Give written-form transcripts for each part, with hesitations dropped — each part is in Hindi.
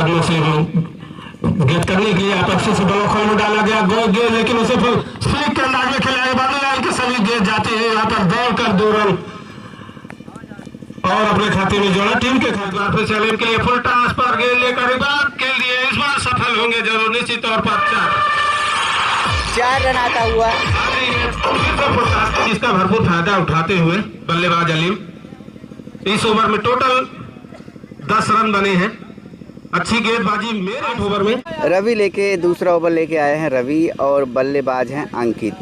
कदमों से गेंद करने के लिए आपसी से ब्लॉक में डाला गया गेंद, लेकिन उसे फिर स्लिप के अंदाज में खिलाया बाउंड्री के सभी गेंद जाते हैं यहाँ पर दौड़कर 2 रन और अपने खाते में जोड़ा। टीम के खाते चैलेंज के लिए फुल टॉस पर गेंद लेकर के लिए इस बार सफल होंगे जरूर निश्चित तौर पर 4 रन आता हुआ। इसका भरपूर फायदा उठाते हुए बल्लेबाज अलीम इस ओवर में टोटल 10 रन बने हैं। अच्छी गेंदबाजी मेरे ओवर में। रवि लेके दूसरा ओवर लेके आए हैं रवि और बल्लेबाज हैं अंकित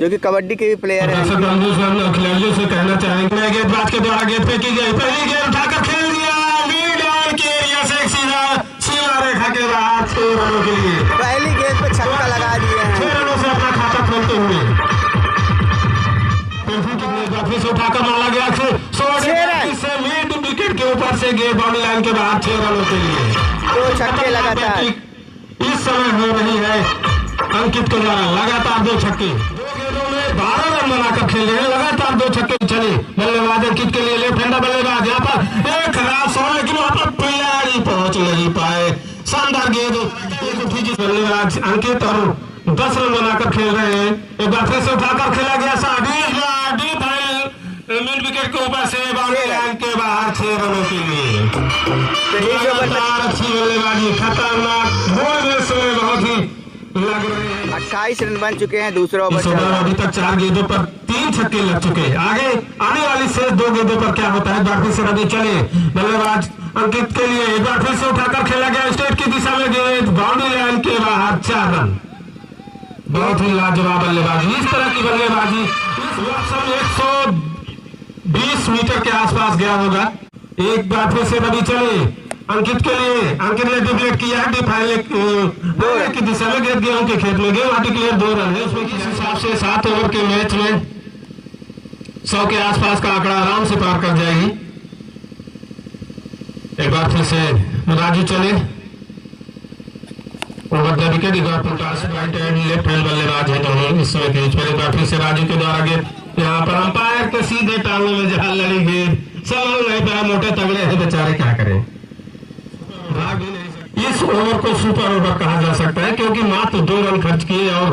जो कि कबड्डी के भी प्लेयर हैं। खिलाड़ियों से कहना चाहेंगे गेंदबाज के द्वारा गेंद फेंकी गई, पहली गेंद उठाकर खेल दिया लीड लाइन के एरिया से सीमा रेखा के बाहर 6 रनों के लिए पहली गेंद पे छक्का लगा दिए हैं। 6 रनों से अपना खाता खोलते हुए फिर से उठाकर मारा गया से मिड विकेट के ऊपर से गेंद बाउंड्री लाइन के बाहर 6 रनों के लिए 2 छक्के लगातार इस समय हो रही है अंकित के द्वारा लगातार 2 छक्के 2 गेंदों में 12 रन बनाकर खेल रहे हैं। लगातार 2 छक्के चले बल्लेबाज अंकित के लिए लेफ्ट हैंडर बल्लेबाज यहाँ पर एक खराब शॉट लेकिन वहां पर खिलाड़ी पहुंच नहीं पाए। शानदार गेंद एक उठी जिस बल्लेबाज अंकित और 10 रन बनाकर खेल रहे हैं। एक बार फिर से उठाकर खेला गया मिड विकेट के ऊपर से बाउंड्री लाइन के बाहर 6 रनों के लिए अच्छी बल्लेबाजी खतरनाक बहुत ही लग रहे हैं। 28 रन बन चुके हैं दूसरा ओवर। अभी तक 4 गेंदों पर 3 छक्के लग चुके हैं। आगे आने वाली शेष 2 गेंदों पर क्या होता है। एक बार फिर से रवि चले बल्लेबाज अंकित के लिए एक बार फिर से उठाकर खेला गया स्टेट की दिशा में गेंद बाउंड्री लाइन के बाहर 4 रन। बहुत ही लाजवाब बल्लेबाजी। इस तरह की बल्लेबाजी इस वर्ष 120 मीटर के आसपास गया होगा। एक बार फिर से रवि चले अंकित के लिए अंकित ने डिप्लेट किया है डिफाइल की दिशा में गेंद गेहूं के खेत में गेंद डिक्लेयर 2 रन है। उसमें किस हिसाब से 7 ओवर के मैच में 100 के आसपास का आंकड़ा आराम से पार कर जाएगी। एक बार फिर से राजू चले ओवर द विकेट। एक बार राइट हैंड लेफ्ट हैंड बल्लेबाज है दोनों इस समय के बीच में। एक बार फिर से राजू के द्वारा गेंद यहाँ पर अंपायर के सीधे टांगों में जहां लड़ी गेंद संभल नहीं पाया। मोटे तगड़े हैं बेचारे, क्या करें, भाग भी नहीं सकते। इस ओवर को सुपर ओवर कहा जा सकता है क्योंकि मात्र 2 रन खर्च किए और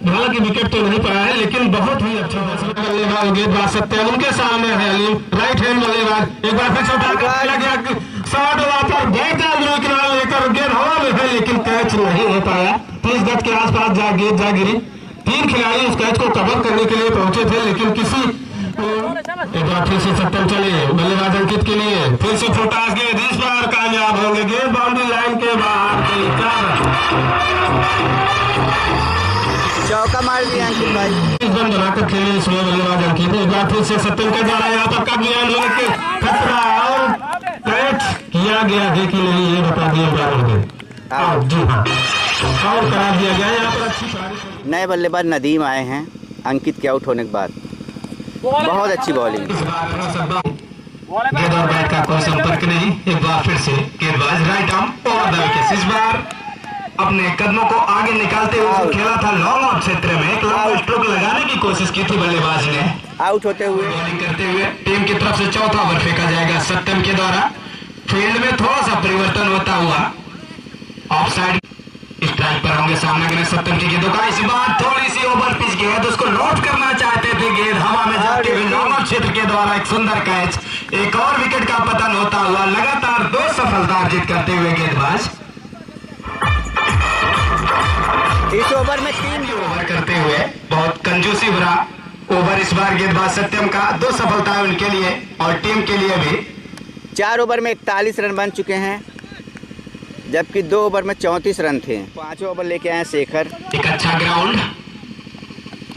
हालांकि विकेट तो नहीं पाया है लेकिन बहुत ही अच्छा बल्लेबाज गेंदबाज सकते हैं। उनके सामने है अलीम राइट हैंड बल्लेबाज। एक बार फिर से शॉट पर लेकर गेंद हवा में है लेकिन कैच नहीं हो पाया। 30 गज के आसपास गेंद जा गिरी। 3 खिलाड़ी उस कैच को कवर करने के लिए पहुंचे थे लेकिन किसी एक बार फिर से सत्तम चले बल्लेबाज अंकित के लिए फिर से फुटास गेंद इस बार कामयाब होंगे। गेंद बाउंड्री लाइन के बाहर चौका मार दिया अंकित भाई। इस रन बनाकर खेले इसमें बल्लेबाज अंकित। एक बार फिर से सत्तम के द्वारा यहाँ पर कब्लियान होने के खतरा और कैच किया गया है कि नहीं ये बता दिया गया। जी हाँ और करा दिया गया। यहाँ पर अच्छी नए बल्लेबाज नदीम आए हैं अंकित के आउट होने के बाद। बहुत अच्छी बॉलिंग। गेंद और बैट का कोई संपर्क नहीं। एक बार फिर से गेंदबाज राइट आर्म और द विकेट। इस बार अपने कदमों को आगे निकालते हुए खेला था लॉन्ग ऑन क्षेत्र में एक लंबा स्ट्रोक लगाने की कोशिश की थी बल्लेबाज ने। आउट होते हुए बॉलिंग करते हुए टीम की तरफ से चौथा ओवर फेंका जाएगा सत्यम के द्वारा। फील्ड में थोड़ा सा परिवर्तन होता हुआ ऑफ साइड स्ट्राइक पर होंगे सामने के सत्यम की गेंदों का। इस बार थोड़ी सी ओवर पिच गेंद उसको लॉट करना चाहते थे। गेंद हवा में जाते हुए लॉन्ग ऑन क्षेत्र के द्वारा एक सुंदर कैच। एक और विकेट का पतन होता हुआ लगातार 2 सफलता अर्जित करते हुए गेंदबाज इस ओवर में 3 ओवर करते हुए बहुत कंजूसी भरा ओवर इस बार गेंदबाज सत्यम का। 2 सफलताएं उनके लिए और टीम के लिए भी। 4 ओवर में 41 रन बन चुके हैं जबकि 2 ओवर में 34 रन थे। 5 ओवर लेके आए शेखर। एक अच्छा ग्राउंड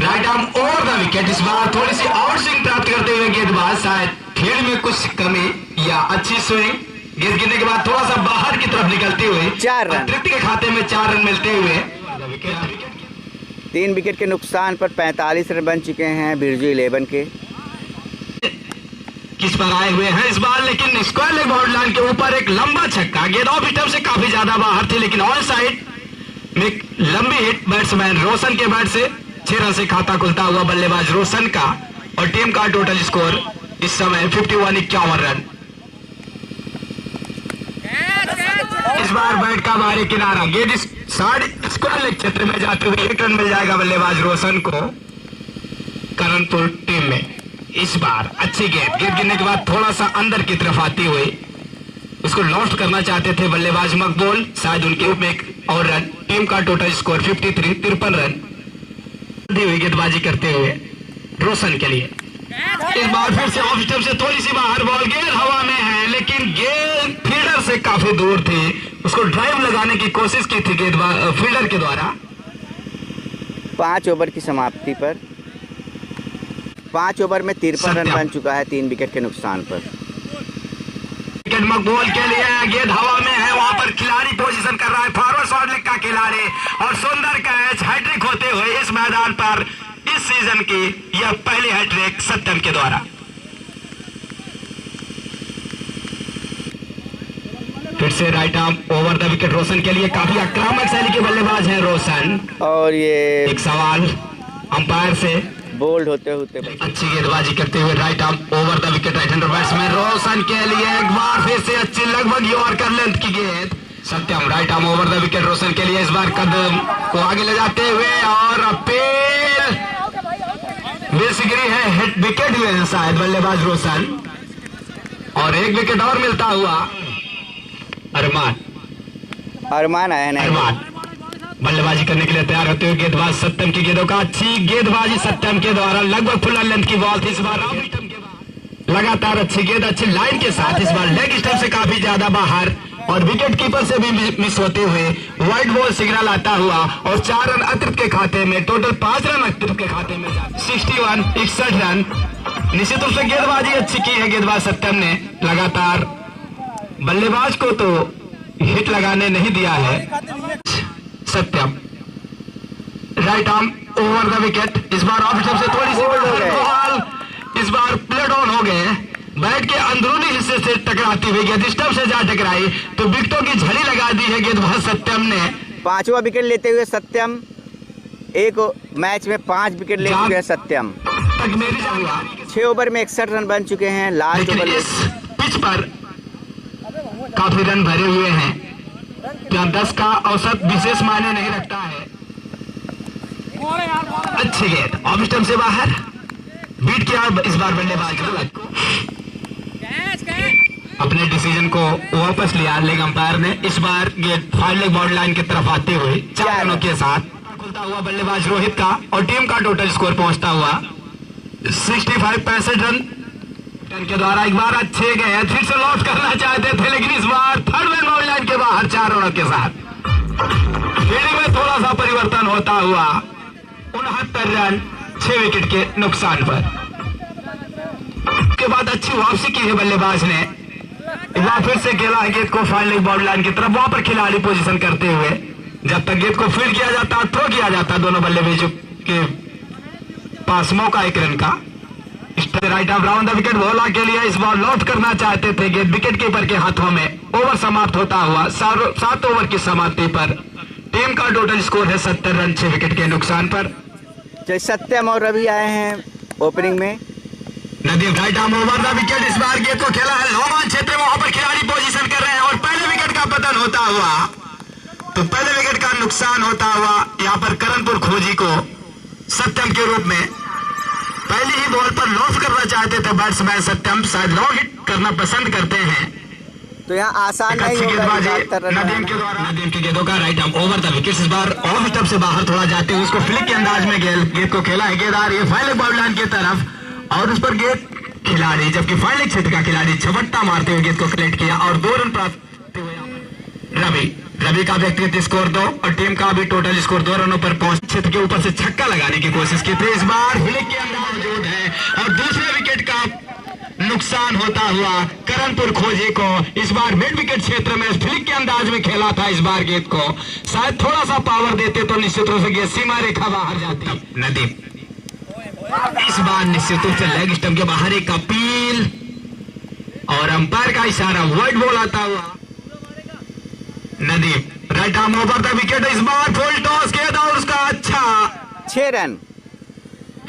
राइट आर्म और द विकेट। इस बार थोड़ी सी आउट स्विंग प्राप्त करते हुए गेंदबाज शायद फील्ड में कुछ कमी या अच्छी स्विंग गेंद गिरने के बाद थोड़ा सा बाहर की तरफ निकलते हुए 4 रन अतिरिक्त के खाते में 4 रन मिलते हुए 3 विकेट के नुकसान पर 45 रन बन चुके हैं बिरजू 11 के। किस पर आए हुए हैं इस बार लेकिन स्क्वायर लेग बाउंड्री लाइन के ऊपर एक लंबा छक्का। गेंद ऑफ स्टंप से काफी ज्यादा बाहर थी लेकिन ऑन साइड में लंबी हिट बैट्समैन रोशन के बैट से 6 रन से खाता खुलता हुआ बल्लेबाज रोशन का। और टीम का टोटल स्कोर इस समय 51 रन। इस बार बैट का बाहरी किनारा, गेंद इस साइड स्क्वायर लेग क्षेत्र में जाते हुए 1 रन मिल जाएगा बल्लेबाज रोशन को करणपुर टीम में। इस बार अच्छी गेंद गिरने के बाद थोड़ा सा अंदर की तरफ आती हुई उसको लॉस्ट करना चाहते थे बल्लेबाज मकबूल, शायद उनके रूप में एक और रन। टीम का टोटल स्कोर 53 रन दी हुई गेंदबाजी करते हुए रोशन के लिए। इस बार फिर से ऑफ स्टंप से थोड़ी सी बाहर बॉल, गेंद हवा में है लेकिन गेंद फील्डर से काफी दूर थी, उसको ड्राइव लगाने की कोशिश की थी गेंदबाज फील्डर के द्वारा। 5 ओवर की समाप्ति पर 5 ओवर में 53 रन बन चुका है 3 विकेट के नुकसान पर। विकेट मकबूल के लिए, गेंद हवा में है, वहां पर खिलाड़ी पोजीशन कर रहा है, फॉरवर्ड शॉट लेग का खिलाड़ी, और सुंदर कैच, हैट्रिक होते हुए इस मैदान पर इस सीजन की यह पहली हैट्रिक सत्यम के द्वारा। फिर से right arm over the wicket Roshan के लिए, काफी आक्रामक शैली के बल्लेबाज हैं रोशन। और ये एक सवाल अंपायर से, बोल्ड होते होते अच्छी गेंदबाजी करते हुए right arm over the wicket right hander batsman Roshan के लिए एक बार फिर से अच्छी लगभग यॉर्कर लेंथ की गेंद। Satyam right arm over the wicket Roshan के लिए, इस बार कदम को आगे ले जाते हुए और अपील बेसिकली है, हिट विकेट हुए हैं शायद बल्लेबाज रोशन, और एक विकेट और मिलता हुआ अरमान आया नहीं। अरमान बल्लेबाजी करने के लिए तैयार होते हुए गेंदबाज सत्यम की गेंदों का, अच्छी गेंदबाजी सत्यम के द्वारा, लगभग फुल लेंथ की बॉल थी इस बार। लगातार अच्छी गेंद अच्छी लाइन के साथ, इस बार लेग स्टंप से काफी ज्यादा बाहर और विकेट कीपर से भी मिस होते हुए व्हाइट बॉल सिग्नल आता हुआ और 4 रन अतिरिक्त के खाते में, टोटल 5 रन अतिरिक्त के खाते में 61 रन। निश्चित रूप से गेंदबाजी अच्छी की है गेंदबाज सत्यम ने, लगातार बल्लेबाज को तो हिट लगाने नहीं दिया है। Satyam right arm over the wicket, इस बार ऑफ स्टंप से थोड़ी सी बॉल, इस बार प्ले डाउन हो गए, बैट के अंदरूनी हिस्से से टकराती हुई गेंद स्टंप से जा टकराई तो विकेटों की झड़ी लगा दी है गेंदबाज सत्यम ने। 5वां विकेट लेते हुए सत्यम, एक मैच में 5 विकेट ले चुके हैं सत्यम। तक मेरी जाऊंगा 6 ओवर में 61 रन बन चुके हैं। लास्ट ओवर इस पिच पर काफी रन भरे हुए हैं, क्या 10 का औसत विशेष मायने नहीं रखता है। अच्छी गेंद ऑफ स्टंप से बाहर, बीट किया इस बार बल्लेबाज अपने डिसीजन को वापस लिया लेग अंपायर ने। इस बार गेंद फाइव लेग बाउंड्री लाइन की तरफ आते हुए 4 रनों के साथ खुलता हुआ बल्लेबाज रोहित का, और टीम का टोटल स्कोर पहुंचता हुआ 65 रन के द्वारा। एक बार अच्छे गए, फिर से लॉस करना चाहते थे लेकिन इस बार थर्ड लेग बाउंड्री लाइन के बाहर 4 रनों के साथ फील्डिंग में थोड़ा सा परिवर्तन होता हुआ 69 रन 6 विकेट के नुकसान पर। उसके बाद अच्छी वापसी की है बल्लेबाज ने, एक बार फिर से खेला है गेंद को फाइव लेग बाउंड्री लाइन की तरफ, वहां पर खिलाड़ी पोजीशन करते हुए जब तक गेंद को फील्ड किया जाता, थ्रो किया जाता, दोनों बल्लेबाजों के पास मौका 1 रन का। Right arm round the wicket बोला के लिए, इस बार लॉफ्ट करना चाहते थे, गेंद विकेट कीपर के हाथों में। ओवर समाप्त होता हुआ 7 ओवर की समाप्ति पर टीम का टोटल स्कोर है 70 रन 6 विकेट के नुकसान पर। सत्यम और रवि आए हैं ओपनिंग में। Nadeem right arm over the wicket, इस बार गेंद को खेला है लोमान क्षेत्र में, वहां पर खिलाड़ी पोजीशन कर रहे हैं और पहले विकेट का पतन होता हुआ, तो पहले विकेट का नुकसान होता हुआ यहां पर करणपुर खोजी को सत्यम के रूप में। पहली ही बॉल पर लॉस करना चाहते थे बैट्समैन सत्यम, शायद लॉन्ग हिट करना पसंद करते हैं, तो यहाँ आसान नहीं होगा। नदीम के द्वारा नदीम की गेंदों का right arm over the wicket, इस बार ऑफ स्टंप से बाहर थोड़ा जाते हुए उसको फ्लिक के अंदाज में गेंद को खेला है, गेंद आ रही है फाइव लेग बाउंड्री लाइन की तरफ और उस पर गेंद खिलाड़ी, जबकि फाइव लेग क्षेत्र का खिलाड़ी झपट्टा मारते हुए गेंद को कलेक्ट किया और 2 रन प्राप्त हुए। रवि का व्यक्तिगत स्कोर 2 और टीम का भी टोटल स्कोर 2 रनों पर पहुंच, क्षेत्र के ऊपर से छक्का लगाने की कोशिश की थी, इस बार फ्लिक के अंदर मौजूद है और दूसरे विकेट का नुकसान होता हुआ करणपुर खोजी को। इस बार मिड विकेट क्षेत्र में फ्लिक के अंदाज में खेला था, इस बार गेंद को शायद थोड़ा सा पावर देते तो निश्चित रूप से गेंद सीमा रेखा बाहर जाती। नदीम इस बार निश्चित रूप से लेग स्टंप के बाहर एक अपील और अंपायर का इशारा, वाइड बॉल आता हुआ। Nadeem right arm over the wicket, इस बार फुल टॉस गेंद और उसका अच्छा 6 रन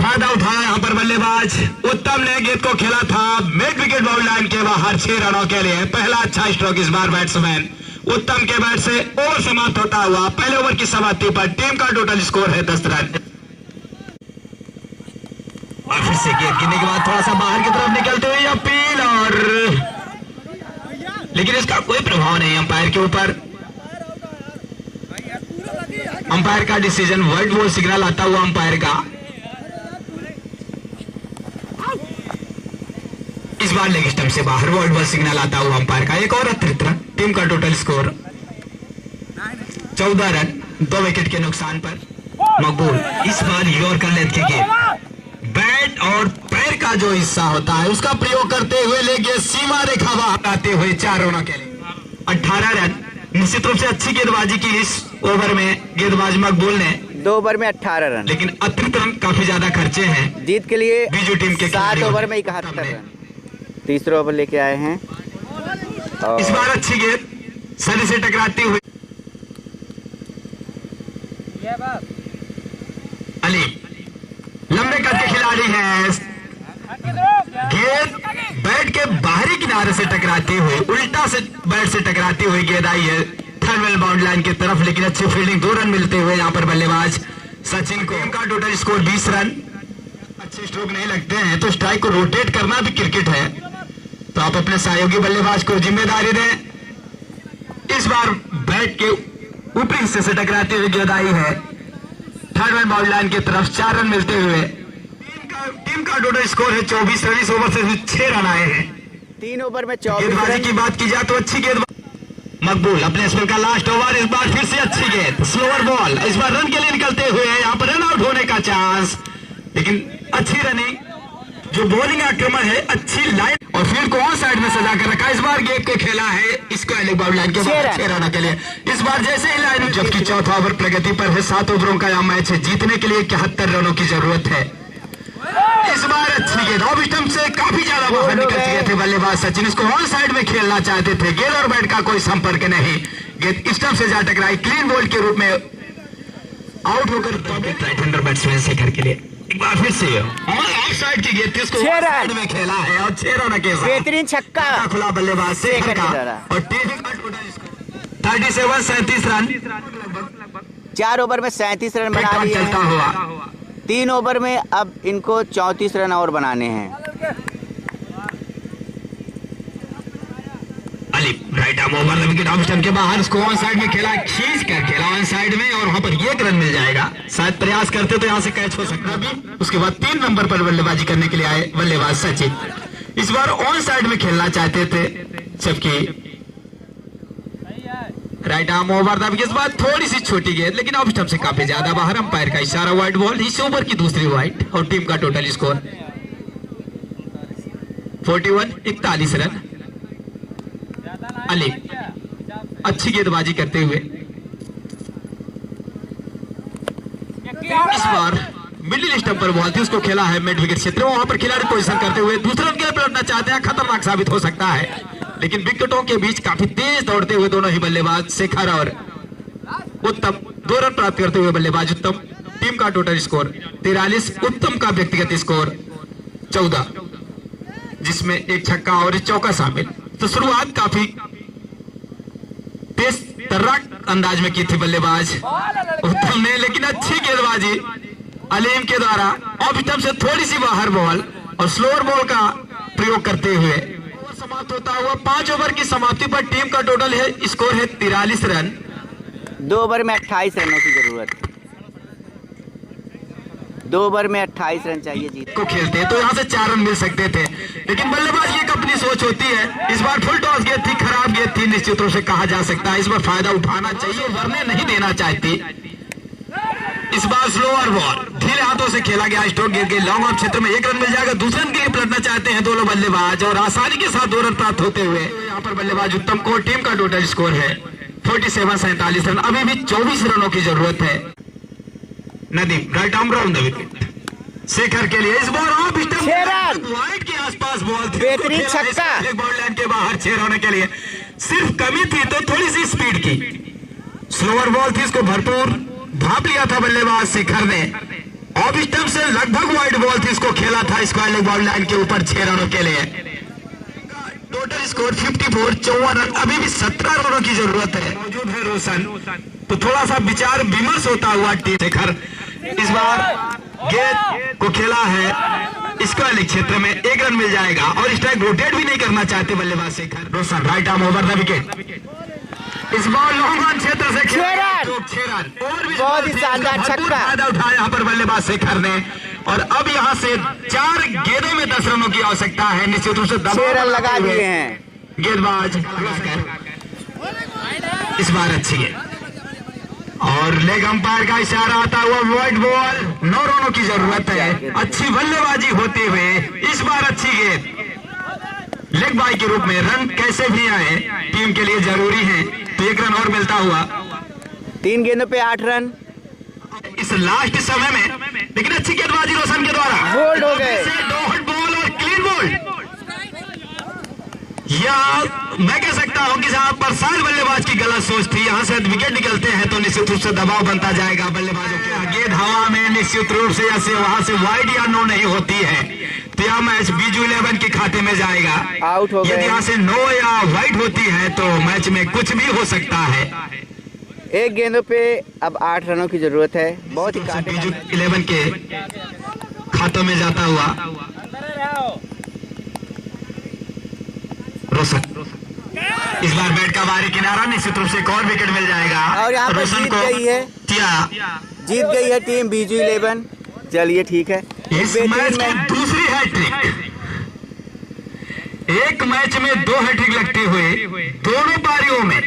फायदा उठाया यहां पर बल्लेबाज उत्तम ने, गेंद को खेला था मिड विकेट बाउंड्री लाइन के बाहर 6 रनों के लिए। पहला अच्छा स्ट्रोक इस बार बैट्समैन उत्तम के बैट से ओवर समाप्त होता हुआ पहले ओवर की समाप्ति पर टीम का टोटल स्कोर है 10 रन। और फिर से गेंद गिरने के बाद थोड़ा सा बाहर की तरफ निकलते हुए अपील, और लेकिन इसका कोई प्रभाव नहीं अंपायर के ऊपर। अंपायर का डिसीजन वर्ल्ड बॉल सिग्नल आता हुआ अंपायर का। इस बार लेग स्टंप से बाहर वर्ल्ड बॉल सिग्नल आता हुआ अंपायर का। एक और अतिरिक्त रन, टीम का टोटल स्कोर 14 रन 2 विकेट के नुकसान पर मकबूल। इस बार यॉर्कर लेंथ की गेंद बैट और पैर का जो हिस्सा होता है उसका प्रयोग करते हुए लेके सीमा रेखा बाहर आते हुए 4 रनों के लिए 18 रन। निश्चित रूप से अच्छी गेंदबाजी की इस ओवर में गेंदबाज मकबूल ने 2 ओवर में 18 रन, लेकिन अतिरिक्त रन काफी ज्यादा खर्चे हैं जीत के लिए बीजू टीम के 7 ओवर में 71 रन। तीसरा ओवर लेके आए हैं इस बार अच्छी गेंद सर से टकराती हुई अली लंबे कद के खिलाड़ी हैं। गेंद बैट के बाहरी किनारे से टकराती हुई उल्टा से बैट से टकराती हुई गेंद आई है थर्ड बाउंड लाइन की तरफ, लेकिन अच्छी फील्डिंग 2 रन मिलते हुए यहाँ पर बल्लेबाज सचिन को। का टोटल स्कोर 20 रन। अच्छे स्ट्रोक नहीं लगते हैं तो स्ट्राइक को रोटेट करना भी क्रिकेट है, तो आप अपने सहयोगी बल्लेबाज को जिम्मेदारी दें। इस बार बैट के ऊपरी हिस्से से टकराती हुई गेंद आई है थर्ड बाउंड लाइन की तरफ, 4 रन मिलते हुए टीम का टोटल स्कोर है 24 रन। इस ओवर से 6 रन आए हैं। 3 ओवर में 24 गेंदबाजी रन। की बात की जाए तो अच्छी गेंद मकबूल अपने स्पेल का लास्ट ओवर। इस बार फिर से अच्छी गेंद स्लोअर बॉल, इस बार रन के लिए निकलते हुए यहाँ पर रन आउट होने का चांस, लेकिन अच्छी रनिंग जो बॉलिंग आक्रमण है अच्छी लाइन और फील्ड को ऑन साइड में सजा कर रखा। इस बार गेंद को खेला है इसको बाउंड लाइन के बाद 6 रन के लिए। इस बार जैसे ही लाइन, जबकि चौथा ओवर प्रगति पर है, 7 ओवरों का यह मैच है, जीतने के लिए 71 रनों की जरूरत है। इस बार अच्छी गेंद ऑफ स्टंप से काफी ज्यादा बाहर निकल गए थे बल्लेबाज सचिन, इसको ऑन साइड में खेलना चाहते थे। गेंद और बैट का कोई संपर्क नहीं, गेंद स्टंप से जा टकराई, क्लीन बॉल के रूप में आउट होकर राइट हैंडर बैट्समैन शेखर के लिए एक बार फिर से ऑफ साइड की गेंद थी, उसको साइड में खेला है और 6 रन के साथ बेहतरीन छक्का खुला बल्लेबाज शेखर का और टीम का टोटल स्कोर 37 रन। 4 ओवर में 37 रन बना लिए चलता हैं। हुआ 3 ओवर में अब इनको 34 रन और बनाने हैं। Ali right arm over the wicket off stump के बाहर, उसको ऑन साइड में खेला, खींच कर खेला ऑन साइड में और वहां पर 1 रन मिल जाएगा। शायद प्रयास करते तो यहां से कैच हो सकता भी। उसके बाद 3 नंबर पर बल्लेबाजी करने के लिए आए बल्लेबाज सचिन, इस बार ऑन साइड में खेलना चाहते थे, जबकि right arm over the wicket. इस बार थोड़ी सी छोटी गेंद लेकिन ऑफ स्टंप से काफी ज्यादा बाहर, अंपायर का इशारा, वाइड बॉल। इस ओवर की दूसरी वाइड और टीम का टोटल स्कोर 41 रन। अली अच्छी गेंदबाजी करते हुए इस बार मिडिल स्टंप पर बॉल थी, उसको खेला है मिड विकेट क्षेत्र, वहां पर खिलाड़ी पोजीशन करते हुए दूसरे रन के लिए पलटना चाहते हैं, खतरनाक साबित हो सकता है, लेकिन विकेटों के बीच काफी तेज दौड़ते हुए दोनों ही बल्लेबाज शेखर और उत्तम 2 रन प्राप्त करते हुए बल्लेबाज उत्तम। टीम का टोटल स्कोर 43, उत्तम का व्यक्तिगत स्कोर 14, जिसमें एक छक्का और चौका शामिल। तो शुरुआत काफी तेज तर्राक अंदाज में की थी बल्लेबाज उत्तम ने, लेकिन अच्छी गेंदबाजी अलीम के द्वारा ऑफ स्टंप से थोड़ी सी बाहर बॉल और स्लोअर बॉल का प्रयोग करते हुए समाप्त होता हुआ 5 ओवर की समाप्ति पर टीम का टोटल है स्कोर है 43 रन। 2 ओवर में 28 रनों की जरूरत है। 2 ओवर में 28 रन चाहिए जीत को खेलते तो यहाँ से 4 रन मिल सकते थे, लेकिन बल्लेबाज की एक अपनी सोच होती है। इस बार फुल टॉस गेंद थी, खराब गेंद थी, निश्चित रूप से कहा जा सकता है इस बार फायदा उठाना चाहिए, वरने नहीं देना चाहती। इस बार स्लोअर बॉल ढीले हाथों से खेला गया, स्ट्रोक गेंद के लॉन्ग ऑफ क्षेत्र में 1 रन मिल जाएगा। दूसरे रन के लिए पलटना चाहते हैं दोनों बल्लेबाज और आसानी के साथ 2 रन प्राप्त होते हुए यहाँ पर बल्लेबाज उत्तम को। टीम का टोटल स्कोर है 47 रन। अभी भी 24 रनों की जरूरत है। Nadeem right arm round the wicket Shekhar के लिए, इस बार ऑफ स्टंप वाइड के आसपास बॉल थी, बेहतरीन छक्का बॉल लाइन के बाहर 6 रन के लिए। सिर्फ कमी थी तो थोड़ी सी स्पीड की, स्लोअर बॉल थी, इसको भरपूर भाप लिया था बल्लेबाज शेखर ने। ऑफ स्टंप से लगभग वाइड बॉल थी, इसको खेला था स्क्वायर लेग बॉल लाइन के ऊपर 6 रनों के लिए। Total score 54, 54 run. अभी भी 17 रनों की जरूरत है। मौजूद है रोशन, तो थोड़ा सा विचार विमर्श होता हुआ टीम शेखर इस बार गेंद को खेला है स्क्वायर क्षेत्र में, 1 रन मिल जाएगा और स्ट्राइक रोटेट भी नहीं करना चाहते बल्लेबाज Shekhar. Roshan right arm over the wicket, इस बॉल लॉन्ग रन क्षेत्र से 6 रन और भी बहुत ही शानदार छक्का फायदा उठाया यहाँ पर बल्लेबाज शेखर ने। और अब यहाँ से 4 गेंदों में 10 रनों की आवश्यकता है। निश्चित रूप से 6 रन लगा दिए हैं गेंदबाज इस बार अच्छी है और लेग अंपायर का इशारा आता हुआ वाइड बॉल, 9 रनों की जरूरत है। अच्छी बल्लेबाजी होते हुए इस बार अच्छी गेंद लेग बाई के रूप में। रन कैसे भी आए टीम के लिए जरूरी है, तो 1 रन और मिलता हुआ। 3 गेंदों पे 8 रन इस लास्ट समय में, लेकिन अच्छी गेंदबाजी रोशन के द्वारा बोल्ड हो गए। डॉट बॉल और क्लीन बोल्ड। या मैं कह सकता हूं कि जहां पर साल बल्लेबाज की गलत सोच थी, यहां से विकेट निकलते हैं तो निश्चित रूप से दबाव बनता जाएगा बल्लेबाजों के। गेंद हवा में निश्चित रूप से ऐसे वहां से वाइड या नो नहीं होती है, तो यह मैच बीजू 11 के खाते में जाएगा। आउट हो गए। यदि यहाँ से नो या वाइड होती है तो मैच में कुछ भी हो सकता है। 1 गेंदों पे अब 8 रनों की जरूरत है। बहुत ही काटे बीजू 11 के खातों में जाता हुआ रोशन इस बार बैट का बाहरी किनारा, निश्चित रूप से एक और विकेट मिल जाएगा और यहाँ पर रोशन जीत को। गई है जीत गई है टीम बीजू 11। चलिए ठीक है, इस मैच की दूसरी हैट्रिक, एक मैच में 2 हैट्रिक लगते हुए दोनों पारियों में